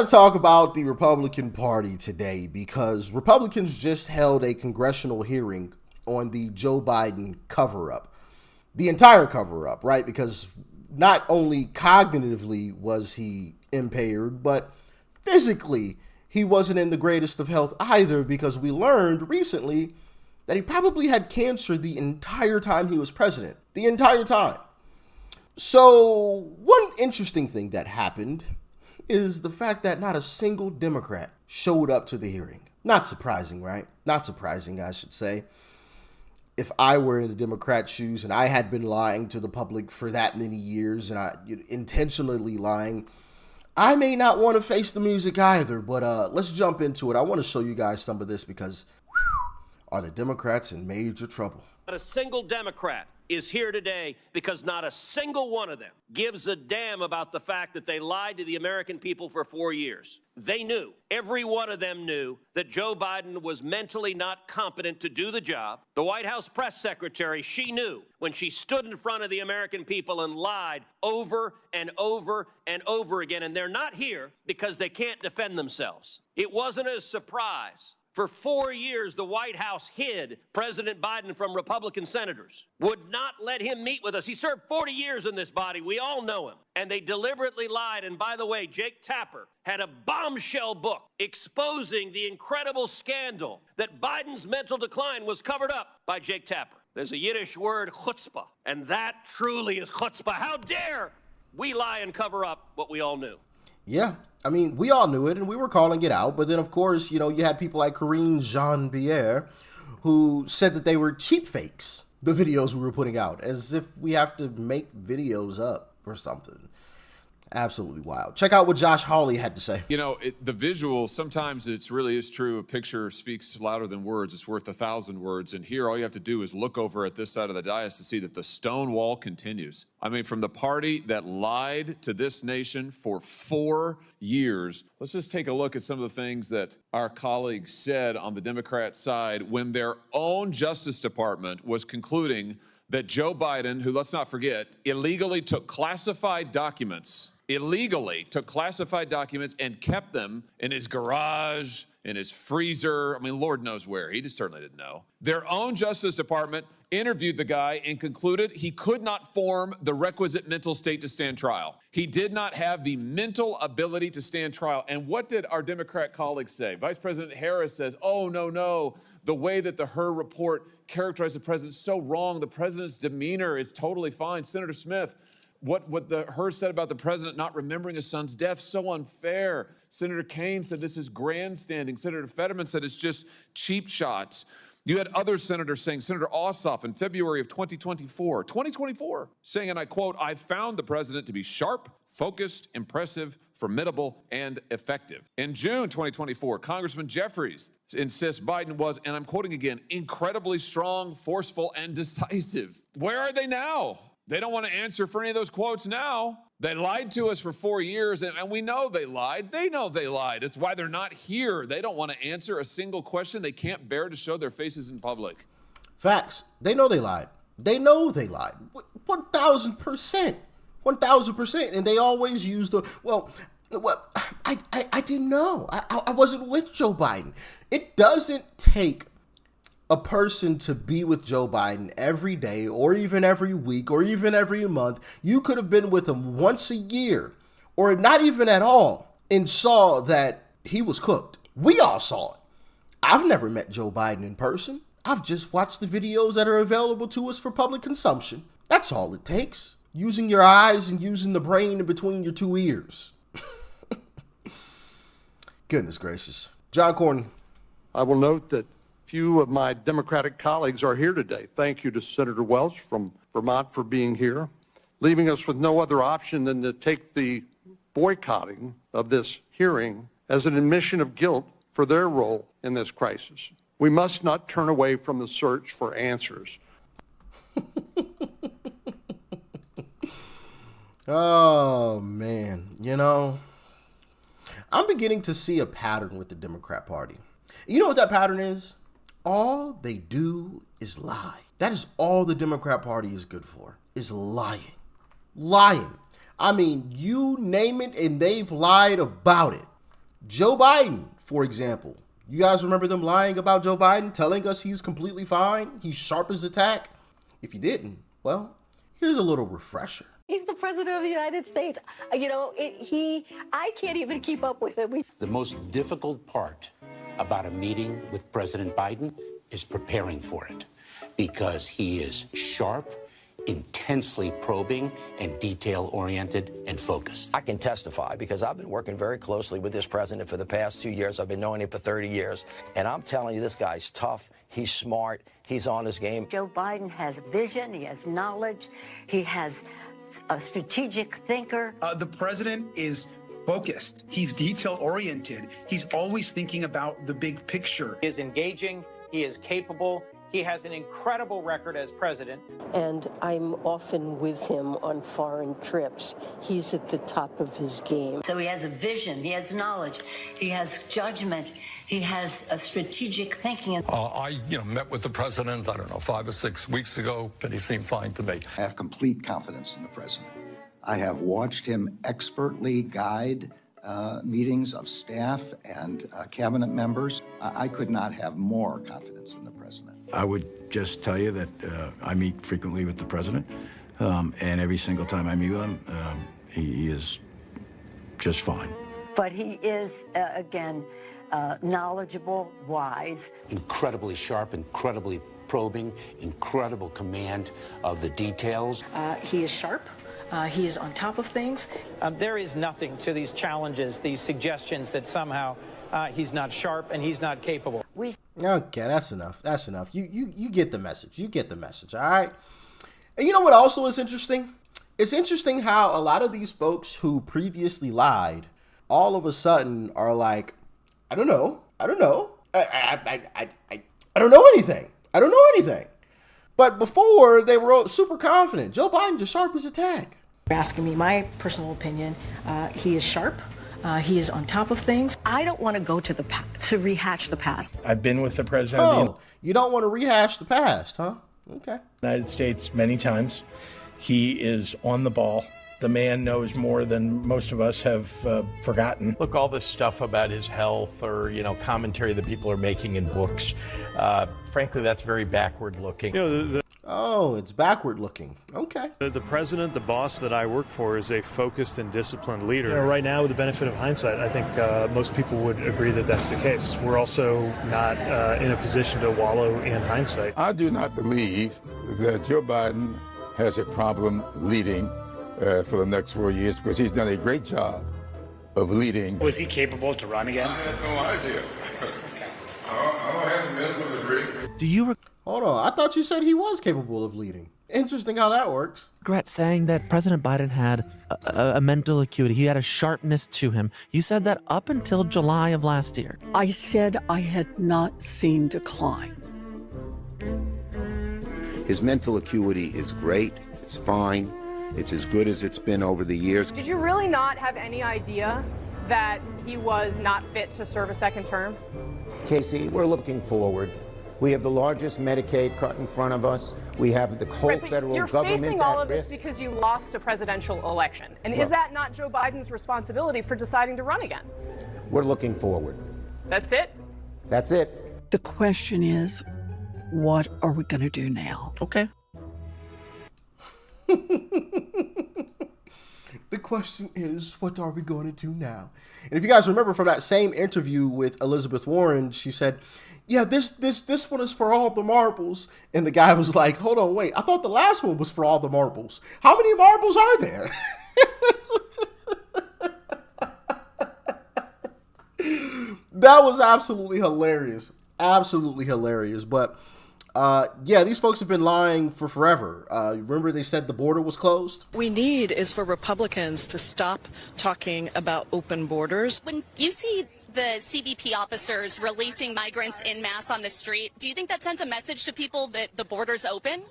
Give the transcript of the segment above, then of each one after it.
to talk about the Republican Party today because Republicans just held a congressional hearing on the Joe Biden cover-up. The entire cover-up, right? Because not only cognitively was he impaired, but physically he wasn't in the greatest of health either, because we learned recently that he probably had cancer the entire time he was president. The entire time. So one interesting thing that happened is the fact that not a single Democrat showed up to the hearing. Not surprising, right? Not surprising, I should say. If I were in the Democrat shoes and I had been lying to the public for that many years and I intentionally lying, I may not want to face the music either. But let's jump into it. I want to show you guys some of this because are the Democrats in major trouble? Not a single Democrat is here today because not a single one of them gives a damn about the fact that they lied to the American people for 4 years. They knew, every one of them knew, that Joe Biden was mentally not competent to do the job. The White House press secretary, she knew when she stood in front of the American people and lied over and over and over again. And they're not here because they can't defend themselves. It wasn't a surprise. For 4 years, the White House hid President Biden from Republican senators, would not let him meet with us. He served 40 years in this body. We all know him. And they deliberately lied. And by the way, Jake Tapper had a bombshell book exposing the incredible scandal that Biden's mental decline was covered up by Jake Tapper. There's a Yiddish word, chutzpah, and that truly is chutzpah. How dare we lie and cover up what we all knew? Yeah, I mean, we all knew it and we were calling it out. But then, of course, you had people like Karine Jean-Pierre who said that they were cheap fakes, the videos we were putting out, as if we have to make videos up or something. Absolutely wild. Check out what Josh Hawley had to say. The visuals, sometimes it really is true. A picture speaks louder than words. It's worth 1,000 words. And here, all you have to do is look over at this side of the dais to see that the stone wall continues. I mean, from the party that lied to this nation for 4 years. Let's just take a look at some of the things that our colleagues said on the Democrat side when their own Justice Department was concluding that Joe Biden, who, let's not forget, illegally took classified documents and kept them in his garage, in his freezer. I mean, Lord knows where. He just certainly didn't know. Their own Justice Department interviewed the guy and concluded he could not form the requisite mental state to stand trial. He did not have the mental ability to stand trial. And what did our Democrat colleagues say? Vice President Harris says, oh, no. The way that the Hur report characterized the president is so wrong. The president's demeanor is totally fine. Senator Smith, what the Hur said about the president not remembering his son's death, so unfair. Senator Kaine said this is grandstanding. Senator Fetterman said it's just cheap shots. You had other senators saying, Senator Ossoff in February of 2024, saying, and I quote, I found the president to be sharp, focused, impressive, formidable, and effective. In June 2024, Congressman Jeffries insists Biden was, and I'm quoting again, incredibly strong, forceful, and decisive. Where are they now? They don't want to answer for any of those quotes now. They lied to us for 4 years, and we know they lied. They know they lied. It's why they're not here. They don't want to answer a single question. They can't bear to show their faces in public. Facts. They know they lied. They know they lied. 1,000%. 1,000%. And they always use I didn't know. I wasn't with Joe Biden. It doesn't take a person to be with Joe Biden every day or even every week or even every month. You could have been with him once a year or not even at all and saw that he was cooked. We all saw it. I've never met Joe Biden in person. I've just watched the videos that are available to us for public consumption. That's all it takes. Using your eyes and using the brain in between your two ears. Goodness gracious. John Cornyn. I will note that few of my Democratic colleagues are here today. Thank you to Senator Welch from Vermont for being here, leaving us with no other option than to take the boycotting of this hearing as an admission of guilt for their role in this crisis. We must not turn away from the search for answers. Oh, man. I'm beginning to see a pattern with the Democrat Party. You know what that pattern is? All they do is lie. That is all the Democrat Party is good for, is lying. Lying. I mean, you name it and they've lied about it. Joe Biden, for example. You guys remember them lying about Joe Biden, telling us he's completely fine, he's sharp as a tack? If you didn't, well, here's a little refresher. He's the president of the United States. I can't even keep up with it. The most difficult part about a meeting with President Biden is preparing for it, because he is sharp, intensely probing, and detail-oriented and focused. I can testify because I've been working very closely with this president for the past 2 years. I've been knowing him for 30 years. And I'm telling you, this guy's tough. He's smart. He's on his game. Joe Biden has vision. He has knowledge. He has a strategic thinker. The president is focused. He's detail-oriented. He's always thinking about the big picture. He is engaging. He is capable. He has an incredible record as president. And I'm often with him on foreign trips. He's at the top of his game. So he has a vision. He has knowledge. He has judgment. He has a strategic thinking. I met with the president, 5 or 6 weeks ago, and he seemed fine to me. I have complete confidence in the president. I have watched him expertly guide meetings of staff and cabinet members. I could not have more confidence in the president. I would just tell you that I meet frequently with the president, and every single time I meet with him, he is just fine. But he is, again, knowledgeable, wise. Incredibly sharp, incredibly probing, incredible command of the details. He is sharp. He is on top of things. There is nothing to these challenges, these suggestions that somehow he's not sharp and he's not capable. Okay, that's enough. That's enough. You get the message. You get the message, all right? And you know what also is interesting? It's interesting how a lot of these folks who previously lied all of a sudden are like, I don't know. I don't know anything. I don't know anything. But before, they were super confident. Joe Biden just sharp as a tack. You're asking me my personal opinion. He is sharp. He is on top of things. I don't want to go to to rehash the past. I've been with the president Oh, of the you don't want to rehash the past, huh? Okay. United States many times. He is on the ball. The man knows more than most of us have forgotten. Look, all this stuff about his health or, commentary that people are making in books, frankly, that's very backward looking. Oh, it's backward looking. Okay. The president, the boss that I work for, is a focused and disciplined leader. Right now, with the benefit of hindsight, I think most people would agree that that's the case. We're also not in a position to wallow in hindsight. I do not believe that Joe Biden has a problem leading for the next 4 years because he's done a great job of leading. Was he capable to run again? I have no idea. I don't have the medical degree. Do you Hold on. I thought you said he was capable of leading. Interesting how that works. regret saying that President Biden had a mental acuity? He had a sharpness to him. You said that up until July of last year. I said I had not seen decline. His mental acuity is great. It's fine. It's as good as it's been over the years. Did you really not have any idea that he was not fit to serve a second term? Casey, we're looking forward. We have the largest Medicaid cut in front of us. We have the whole federal You're government facing all at of this risk. because you lost a presidential election. And Well- is that not Joe Biden's responsibility for deciding to run again? We're looking forward. That's it? That's it. The question is, what are we going to do now? Okay. The question is, what are we going to do now? And if you guys remember from that same interview with Elizabeth Warren, she said, yeah, this one is for all the marbles. And the guy was like, hold on, wait, I thought the last one was for all the marbles. How many marbles are there? That was absolutely hilarious. Absolutely hilarious. But yeah, these folks have been lying for forever. Remember they said the border was closed? What we need is for Republicans to stop talking about open borders. When you see the CBP officers releasing migrants en masse on the street, do you think that sends a message to people that the border's open?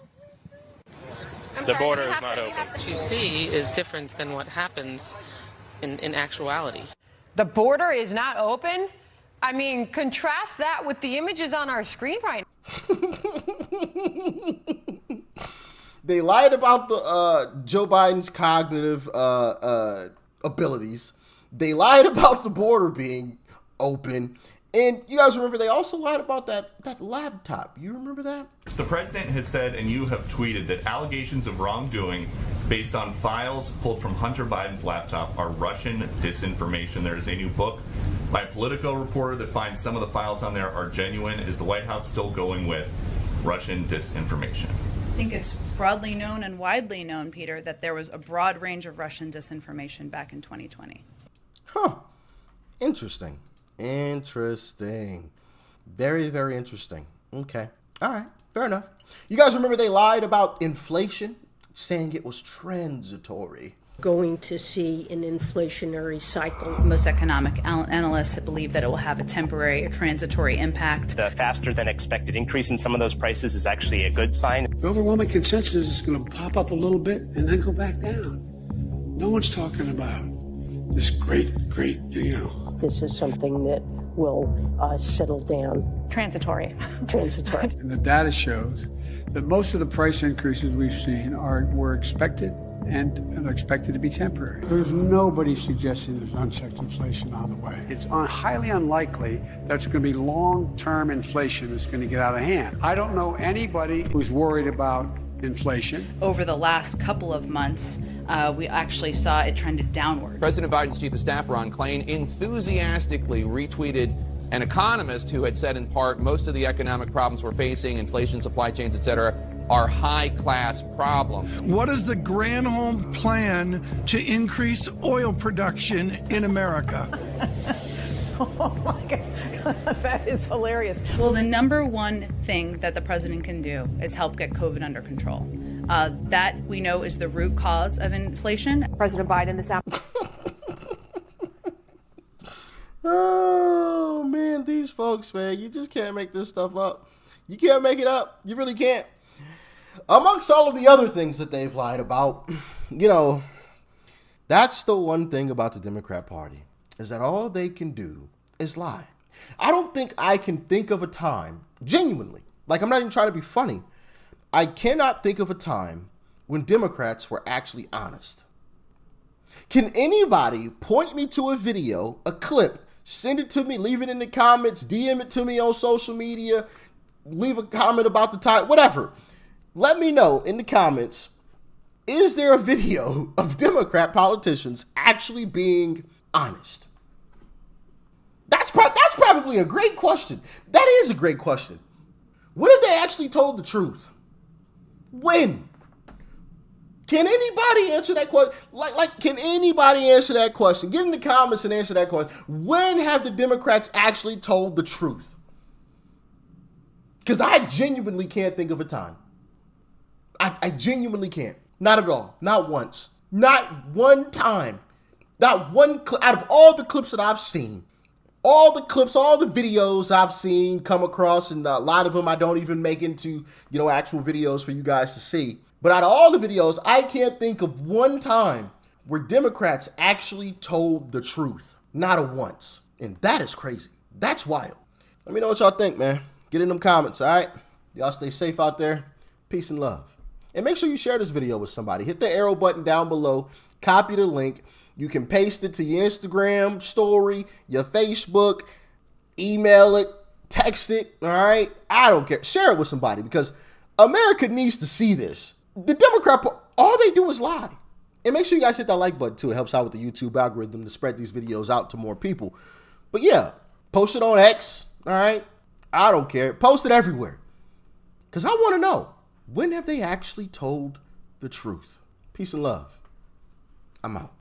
The border is not open. What you see is different than what happens in actuality. The border is not open? I mean, contrast that with the images on our screen right now. They lied about the Joe Biden's cognitive abilities. They lied about the border being open. And you guys remember they also lied about that laptop. You remember that? The president has said, and you have tweeted, that allegations of wrongdoing based on files pulled from Hunter Biden's laptop are Russian disinformation. There is a new book by a Politico reporter that finds some of the files on there are genuine. Is the White House still going with Russian disinformation? I think it's broadly known and widely known, Peter, that there was a broad range of Russian disinformation back in 2020. Huh. Interesting. Very, very interesting. Okay. All right. Fair enough. You guys remember they lied about inflation, saying it was transitory. Going to see an inflationary cycle. Most economic analysts believe that it will have a temporary or transitory impact. The faster than expected increase in some of those prices is actually a good sign. The overwhelming consensus is it's going to pop up a little bit and then go back down. No one's talking about this great, This is something that will settle down. Transitory. And the data shows that most of the price increases we've seen were expected and are expected to be temporary. There's nobody suggesting there's unchecked inflation on the way. It's highly unlikely that it's going to be long-term inflation that's going to get out of hand. I don't know anybody who's worried about inflation. Over the last couple of months, we actually saw it trended downward. President Biden's chief of staff, Ron Klain, enthusiastically retweeted an economist who had said in part most of the economic problems we're facing, inflation, supply chains, et cetera, are high-class problems. What is the Granholm plan to increase oil production in America? Oh my God, that is hilarious. Well, the number one thing that the president can do is help get COVID under control. That we know is the root cause of inflation. President Biden, this Oh, man, these folks, man, you just can't make this stuff up. You can't make it up. You really can't. Amongst all of the other things that they've lied about, that's the one thing about the Democrat Party, is that all they can do is lie. I don't think I can think of a time, genuinely, like I'm not even trying to be funny, I cannot think of a time when Democrats were actually honest. Can anybody point me to a video, a clip, send it to me, leave it in the comments, DM it to me on social media, leave a comment about the time, whatever. Let me know in the comments, is there a video of Democrat politicians actually being honest? That's probably a great question. That is a great question. When have they actually told the truth? When? Can anybody answer that question? Can anybody answer that question? Get in the comments and answer that question. When have the Democrats actually told the truth? Because I genuinely can't think of a time. I genuinely can't. Not at all. Not once. Not one time. Not one clip. Out of all the clips that I've seen, all the clips, all the videos I've seen come across, and a lot of them I don't even make into, actual videos for you guys to see. But out of all the videos, I can't think of one time where Democrats actually told the truth. Not a once. And that is crazy. That's wild. Let me know what y'all think, man. Get in them comments, all right? Y'all stay safe out there. Peace and love. And make sure you share this video with somebody. Hit the arrow button down below. Copy the link. You can paste it to your Instagram story, your Facebook, email it, text it, all right? I don't care. Share it with somebody because America needs to see this. The Democrat, all they do is lie. And make sure you guys hit that like button too. It helps out with the YouTube algorithm to spread these videos out to more people. But yeah, post it on X, all right? I don't care. Post it everywhere. Because I want to know, when have they actually told the truth? Peace and love. I'm out.